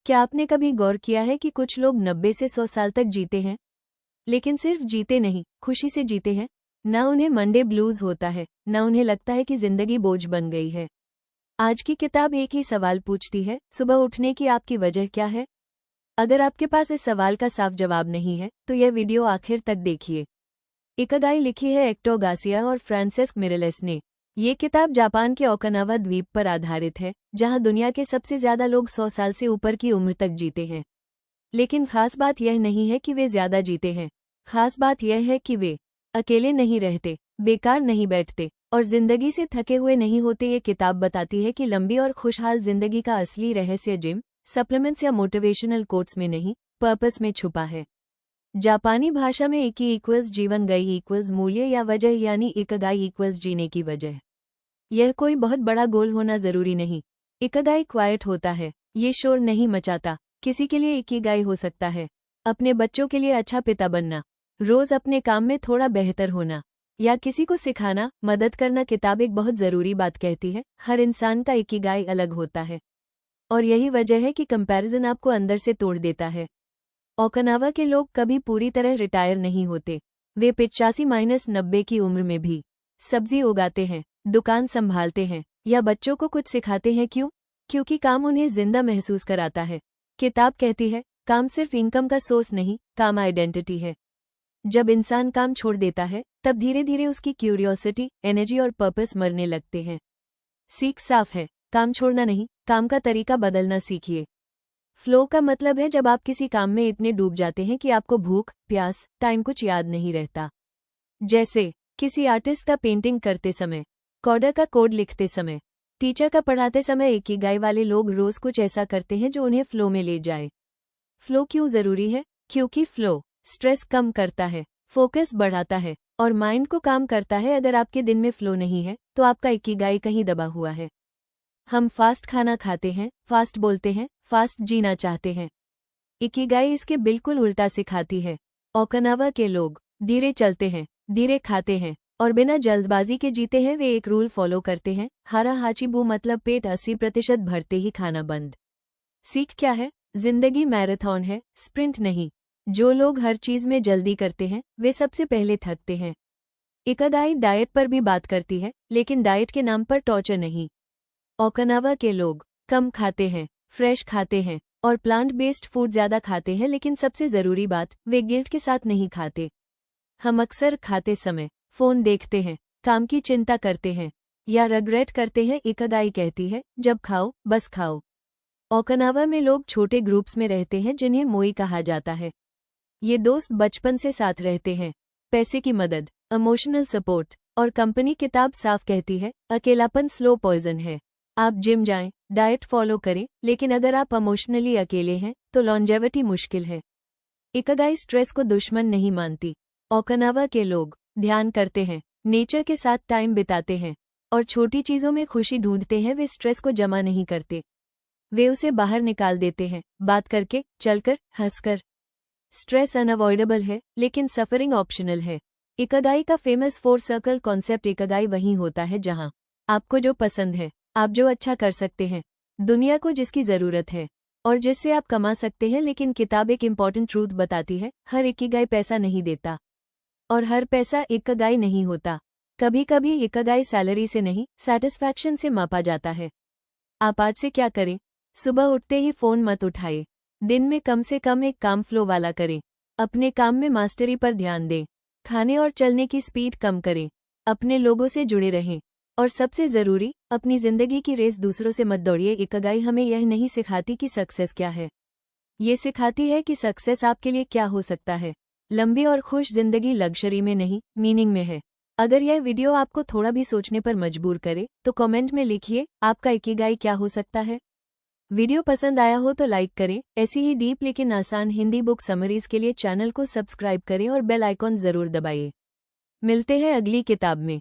क्या आपने कभी गौर किया है कि कुछ लोग 90 से 100 साल तक जीते हैं, लेकिन सिर्फ जीते नहीं, खुशी से जीते हैं। न उन्हें मंडे ब्लूज होता है, न उन्हें लगता है कि जिंदगी बोझ बन गई है। आज की किताब एक ही सवाल पूछती है, सुबह उठने की आपकी वजह क्या है? अगर आपके पास इस सवाल का साफ जवाब नहीं है तो यह वीडियो आखिर तक देखिए। इकिगाई लिखी है एक्टो गासिया और फ्रांसिस्क मिरेलेस ने। ये किताब जापान के ओकिनावा द्वीप पर आधारित है, जहां दुनिया के सबसे ज्यादा लोग 100 साल से ऊपर की उम्र तक जीते हैं। लेकिन खास बात यह नहीं है कि वे ज्यादा जीते हैं, खास बात यह है कि वे अकेले नहीं रहते, बेकार नहीं बैठते और जिंदगी से थके हुए नहीं होते। ये किताब बताती है कि लंबी और खुशहाल जिंदगी का असली रहस्य जिम, सप्लीमेंट्स या मोटिवेशनल कोट्स में नहीं, पर्पस में छुपा है। जापानी भाषा में इकी इक्वल्स जीवन गई इक्वल्स मूल्य या वजह, यानी इकिगाई इक्वल्स जीने की वजह। यह कोई बहुत बड़ा गोल होना जरूरी नहीं। इकिगाई क्वाइट होता है, ये शोर नहीं मचाता। किसी के लिए इकिगाई हो सकता है अपने बच्चों के लिए अच्छा पिता बनना, रोज अपने काम में थोड़ा बेहतर होना, या किसी को सिखाना, मदद करना। किताब एक बहुत जरूरी बात कहती है, हर इंसान का इकिगाई अलग होता है और यही वजह है कि कंपैरिजन आपको अंदर से तोड़ देता है। ओकिनावा के लोग कभी पूरी तरह रिटायर नहीं होते। वे 85-90 की उम्र में भी सब्जी उगाते हैं, दुकान संभालते हैं या बच्चों को कुछ सिखाते हैं। क्यों? क्योंकि काम उन्हें जिंदा महसूस कराता है। किताब कहती है, काम सिर्फ इनकम का सोर्स नहीं, काम आइडेंटिटी है। जब इंसान काम छोड़ देता है तब धीरे धीरे उसकी क्यूरियोसिटी, एनर्जी और पर्पस मरने लगते हैं। सीख साफ है, काम छोड़ना नहीं, काम का तरीका बदलना सीखिए। फ्लो का मतलब है जब आप किसी काम में इतने डूब जाते हैं कि आपको भूख, प्यास, टाइम कुछ याद नहीं रहता। जैसे किसी आर्टिस्ट का पेंटिंग करते समय, कोडर का कोड लिखते समय, टीचर का पढ़ाते समय। इकिगाई वाले लोग रोज कुछ ऐसा करते हैं जो उन्हें फ्लो में ले जाए। फ्लो क्यों जरूरी है? क्योंकि फ्लो स्ट्रेस कम करता है, फोकस बढ़ाता है और माइंड को काम करता है। अगर आपके दिन में फ्लो नहीं है तो आपका इकिगाई कहीं दबा हुआ है। हम फास्ट खाना खाते हैं, फास्ट बोलते हैं, फास्ट जीना चाहते हैं। इकिगाई इसके बिल्कुल उल्टा सिखाती है। ओकिनावा के लोग धीरे चलते हैं, धीरे खाते हैं और बिना जल्दबाजी के जीते हैं। वे एक रूल फॉलो करते हैं, हारा हाचिबू, मतलब पेट 80% भरते ही खाना बंद। सीख क्या है? जिंदगी मैराथन है, स्प्रिंट नहीं। जो लोग हर चीज में जल्दी करते हैं वे सबसे पहले थकते हैं। इकिगाई डाइट पर भी बात करती है, लेकिन डाइट के नाम पर टॉर्चर नहीं। ओकिनावा के लोग कम खाते हैं, फ्रेश खाते हैं और प्लांट बेस्ड फूड ज्यादा खाते हैं। लेकिन सबसे जरूरी बात, वे गिल्ट के साथ नहीं खाते। हम अक्सर खाते समय फोन देखते हैं, काम की चिंता करते हैं या रिग्रेट करते हैं। इकिगाई कहती है, जब खाओ बस खाओ। ओकिनावा में लोग छोटे ग्रुप्स में रहते हैं जिन्हें मोई कहा जाता है। ये दोस्त बचपन से साथ रहते हैं। पैसे की मदद, इमोशनल सपोर्ट और कंपनी। किताब साफ कहती है, अकेलापन स्लो पॉइजन है। आप जिम जाएं, डाइट फॉलो करें, लेकिन अगर आप इमोशनली अकेले हैं तो लॉन्जेविटी मुश्किल है। इकिगाई स्ट्रेस को दुश्मन नहीं मानती। ओकिनावा के लोग ध्यान करते हैं, नेचर के साथ टाइम बिताते हैं और छोटी चीजों में खुशी ढूंढते हैं। वे स्ट्रेस को जमा नहीं करते, वे उसे बाहर निकाल देते हैं, बात करके, चलकर, हंसकर। स्ट्रेस अनअवॉइडेबल है, लेकिन सफरिंग ऑप्शनल है। इकिगाई का फेमस 4 सर्कल कॉन्सेप्ट। इकिगाई वहीं होता है जहां आपको जो पसंद है, आप जो अच्छा कर सकते हैं, दुनिया को जिसकी जरूरत है और जिससे आप कमा सकते हैं। लेकिन किताब एक इम्पॉर्टेंट ट्रूथ बताती है, हर इकिगाई पैसा नहीं देता और हर पैसा इकिगाई नहीं होता। कभी कभी इकिगाई सैलरी से नहीं, सेटिस्फैक्शन से मापा जाता है। आप आज से क्या करें? सुबह उठते ही फोन मत उठाए। दिन में कम से कम एक काम फ्लो वाला करें। अपने काम में मास्टरी पर ध्यान दें। खाने और चलने की स्पीड कम करें। अपने लोगों से जुड़े रहें और सबसे जरूरी, अपनी जिंदगी की रेस दूसरों से मत दौड़िए। इकिगाई हमें यह नहीं सिखाती कि सक्सेस क्या है, ये सिखाती है कि सक्सेस आपके लिए क्या हो सकता है। लंबी और खुश जिंदगी लग्जरी में नहीं, मीनिंग में है। अगर यह वीडियो आपको थोड़ा भी सोचने पर मजबूर करे तो कमेंट में लिखिए, आपका इकिगाई क्या हो सकता है। वीडियो पसंद आया हो तो लाइक करें। ऐसी ही डीप लेकिन आसान हिंदी बुक समरीज के लिए चैनल को सब्सक्राइब करें और बेल आइकॉन जरूर दबाइए। मिलते हैं अगली किताब में।